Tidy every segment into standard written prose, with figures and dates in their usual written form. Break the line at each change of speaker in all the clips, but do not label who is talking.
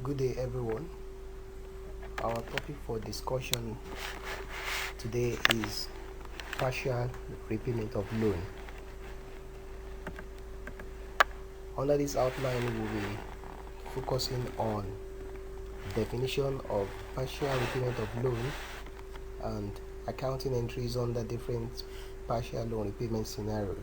Good day, everyone. Our topic for discussion today is partial repayment of loan. Under this outline, we will be focusing on definition of partial repayment of loan and accounting entries under different partial loan repayment scenarios.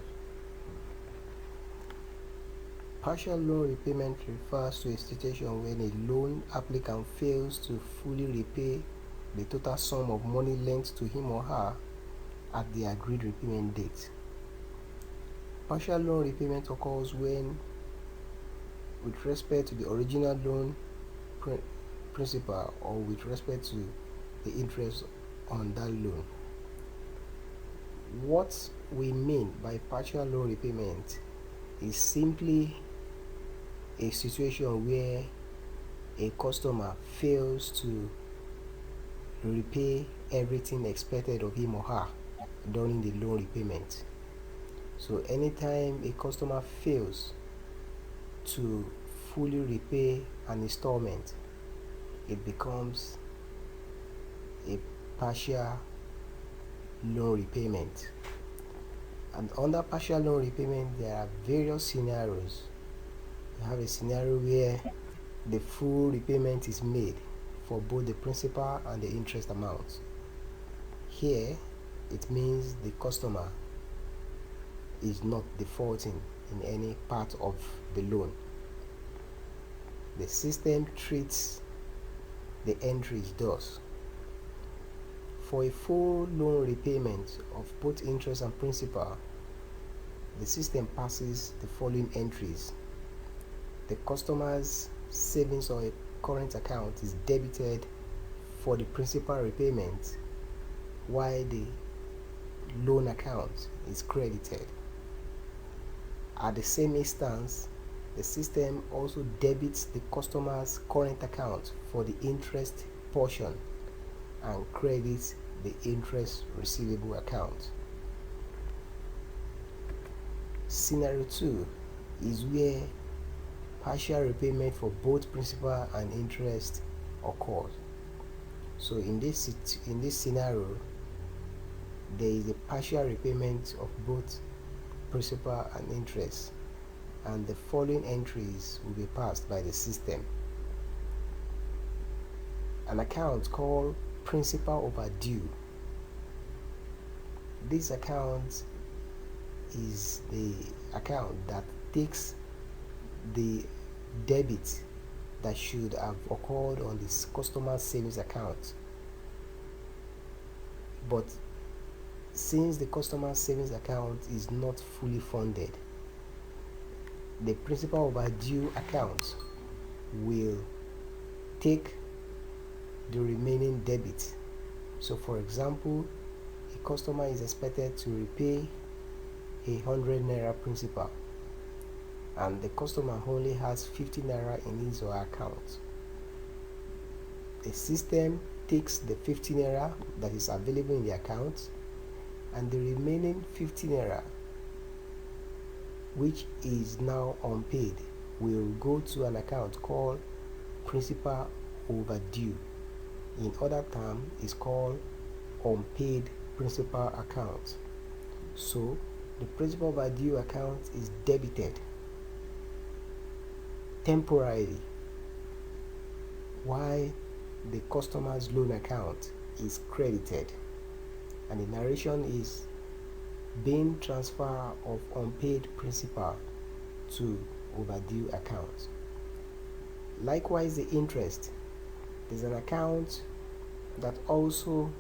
Partial loan repayment refers to a situation when a loan applicant fails to fully repay the total sum of money lent to him or her at the agreed repayment date. Partial loan repayment occurs when, with respect to the original loan principal or with respect to the interest on that loan. What we mean by partial loan repayment is simply a situation where a customer fails to repay everything expected of him or her during the loan repayment. So anytime a customer fails to fully repay an installment, it becomes a partial loan repayment. And under partial loan repayment, there are various scenarios. You have a scenario where the full repayment is made for both the principal and the interest amount. Here, it means the customer is not defaulting in any part of the loan. The system treats the entries thus. For a full loan repayment of both interest and principal, the system passes the following entries. The customer's savings or a current account is debited for the principal repayment, while the loan account is credited. At the same instance, the system also debits the customer's current account for the interest portion and credits the interest receivable account. Scenario 2 is where partial repayment for both principal and interest occurs. So in this scenario, there is a partial repayment of both principal and interest, and the following entries will be passed by the system. An account called principal overdue. This account is the account that takes the debit that should have occurred on this customer's savings account, but since the customer's savings account is not fully funded, the principal overdue account will take the remaining debit. So for example, a customer is expected to repay 100 naira principal, and the customer only has 50 naira in his or her account. The system takes the 50 naira that is available in the account, and the remaining 50 naira, which is now unpaid, will go to an account called principal overdue. In other terms, is called unpaid principal account. So the principal overdue account is debited temporarily, while the customer's loan account is credited, and the narration is being transfer of unpaid principal to overdue account. Likewise, the interest is an account that also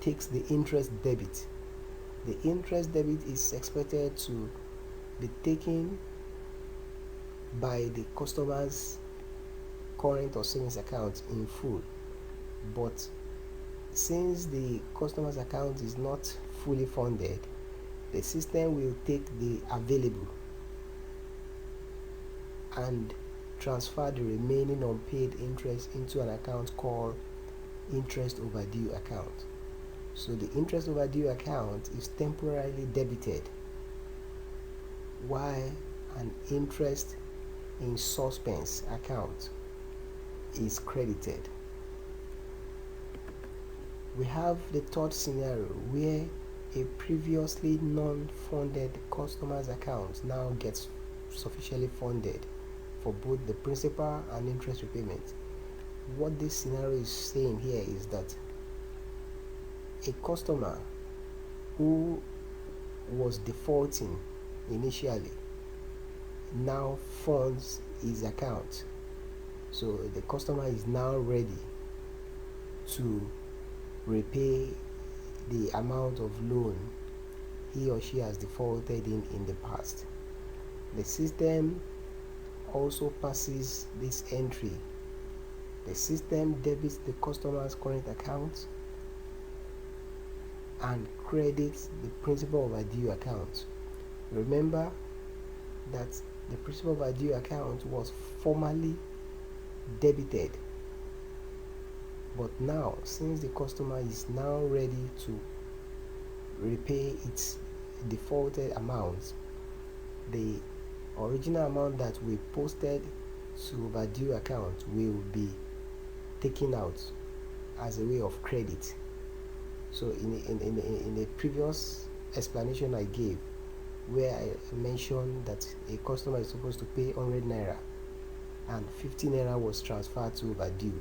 takes the interest debit. The interest debit is expected to be taken by the customer's current or savings account in full, but since the customer's account is not fully funded, the system will take the available and transfer the remaining unpaid interest into an account called interest overdue account. So the interest overdue account is temporarily debited, while an interest in suspense account is credited. We have the third scenario where a previously non-funded customer's account now gets sufficiently funded for both the principal and interest repayment. What this scenario is saying here is that a customer who was defaulting initially now funds his account. So the customer is now ready to repay the amount of loan he or she has defaulted in the past. The system also passes this entry. The system debits the customer's current account and credits the principal overdue account. Remember that the principal overdue account was formerly debited, but now, since the customer is now ready to repay its defaulted amount, the original amount that we posted to overdue account will be taken out as a way of credit. So in the previous explanation I gave, where I mentioned that a customer is supposed to pay 100 naira and 50 naira was transferred to overdue,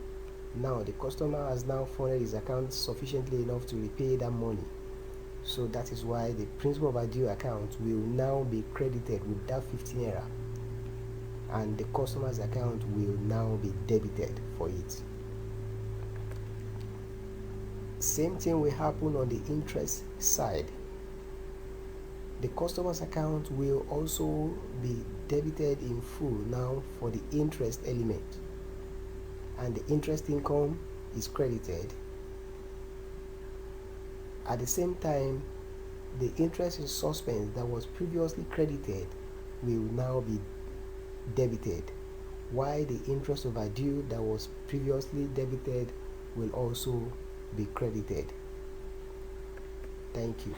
now the customer has now funded his account sufficiently enough to repay that money. So that is why the principal overdue account will now be credited with that 50 naira, and the customer's account will now be debited for it. Same thing will happen on the interest side. The customer's account will also be debited in full now for the interest element, and the interest income is credited. At the same time, the interest in suspense that was previously credited will now be debited, while the interest overdue that was previously debited will also be credited. Thank you.